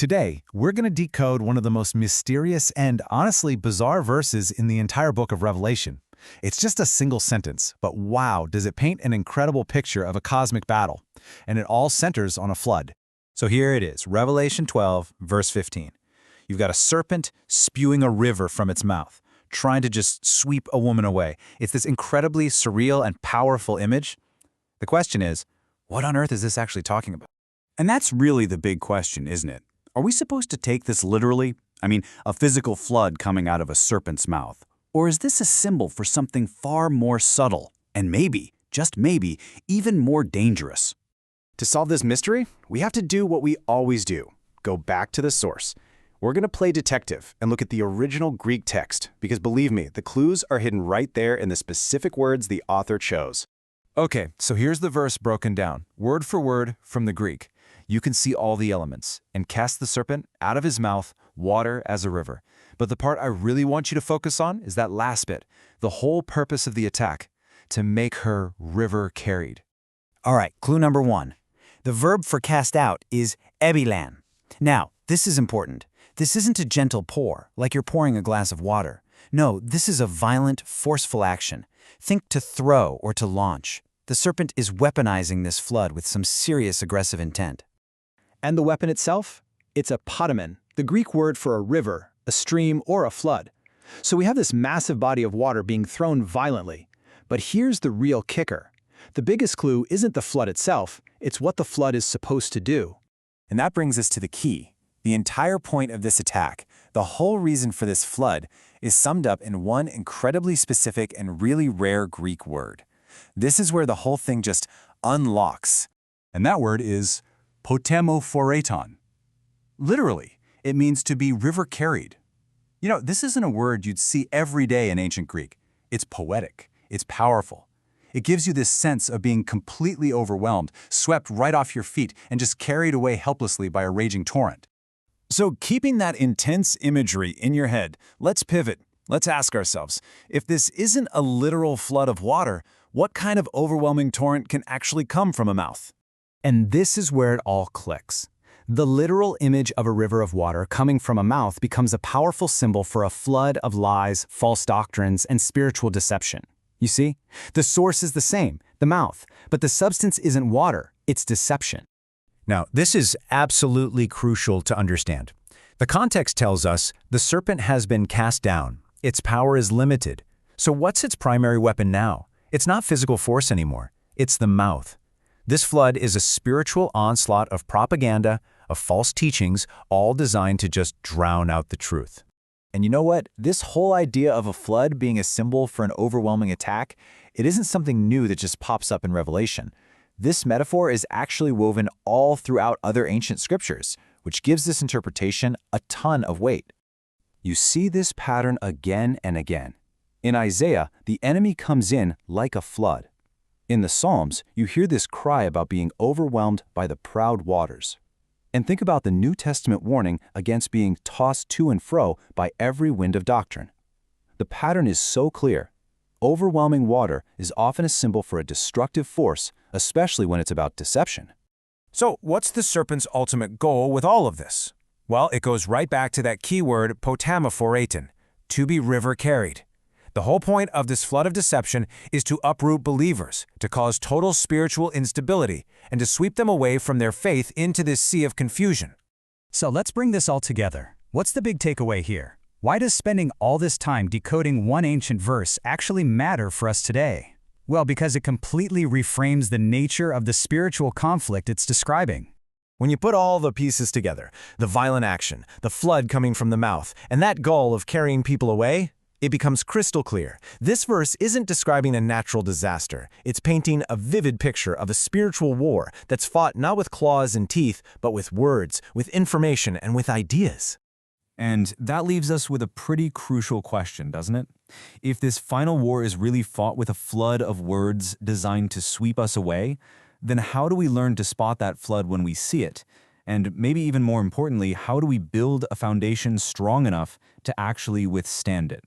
Today, we're going to decode one of the most mysterious and honestly bizarre verses in the entire book of Revelation. It's just a single sentence, but wow, does it paint an incredible picture of a cosmic battle. And it all centers on a flood. So here it is, Revelation 12, verse 15. You've got a serpent spewing a river from its mouth, trying to just sweep a woman away. It's this incredibly surreal and powerful image. The question is, what on earth is this actually talking about? And that's really the big question, isn't it? Are we supposed to take this literally? I mean, a physical flood coming out of a serpent's mouth? Or is this a symbol for something far more subtle, and maybe, just maybe, even more dangerous? To solve this mystery, we have to do what we always do. Go back to the source. We're going to play detective and look at the original Greek text, because believe me, the clues are hidden right there in the specific words the author chose. Okay, so here's the verse broken down, word for word from the Greek. You can see all the elements, and cast the serpent out of his mouth, water as a river. But the part I really want you to focus on is that last bit, the whole purpose of the attack, to make her river carried. All right, clue number 1. The verb for cast out is ebilan. Now, this is important. This isn't a gentle pour, like you're pouring a glass of water. No, this is a violent, forceful action. Think to throw or to launch. The serpent is weaponizing this flood with some serious aggressive intent. And the weapon itself? It's a potamon, the Greek word for a river, a stream, or a flood. So we have this massive body of water being thrown violently. But here's the real kicker. The biggest clue isn't the flood itself, it's what the flood is supposed to do. And that brings us to the key. The entire point of this attack, the whole reason for this flood, is summed up in one incredibly specific and really rare Greek word. This is where the whole thing just unlocks. And that word is potamophoreton. Literally, it means to be river carried. You know, this isn't a word you'd see every day in ancient Greek. It's poetic. It's powerful. It gives you this sense of being completely overwhelmed, swept right off your feet, and just carried away helplessly by a raging torrent. So keeping that intense imagery in your head, let's pivot. Let's ask ourselves, if this isn't a literal flood of water, what kind of overwhelming torrent can actually come from a mouth? And this is where it all clicks. The literal image of a river of water coming from a mouth becomes a powerful symbol for a flood of lies, false doctrines, and spiritual deception. You see? The source is the same, the mouth, but the substance isn't water, it's deception. Now, this is absolutely crucial to understand. The context tells us the serpent has been cast down. Its power is limited. So what's its primary weapon now? It's not physical force anymore. It's the mouth. This flood is a spiritual onslaught of propaganda, of false teachings, all designed to just drown out the truth. And you know what? This whole idea of a flood being a symbol for an overwhelming attack, it isn't something new that just pops up in Revelation. This metaphor is actually woven all throughout other ancient scriptures, which gives this interpretation a ton of weight. You see this pattern again and again. In Isaiah, the enemy comes in like a flood. In the Psalms, you hear this cry about being overwhelmed by the proud waters. And think about the New Testament warning against being tossed to and fro by every wind of doctrine. The pattern is so clear. Overwhelming water is often a symbol for a destructive force, especially when it's about deception. So what's the serpent's ultimate goal with all of this? Well, it goes right back to that key word potamophoreton, to be river carried. The whole point of this flood of deception is to uproot believers, to cause total spiritual instability, and to sweep them away from their faith into this sea of confusion. So let's bring this all together. What's the big takeaway here? Why does spending all this time decoding one ancient verse actually matter for us today? Well, because it completely reframes the nature of the spiritual conflict it's describing. When you put all the pieces together, the violent action, the flood coming from the mouth, and that goal of carrying people away, it becomes crystal clear. This verse isn't describing a natural disaster. It's painting a vivid picture of a spiritual war that's fought not with claws and teeth, but with words, with information, and with ideas. And that leaves us with a pretty crucial question, doesn't it? If this final war is really fought with a flood of words designed to sweep us away, then how do we learn to spot that flood when we see it? And maybe even more importantly, how do we build a foundation strong enough to actually withstand it?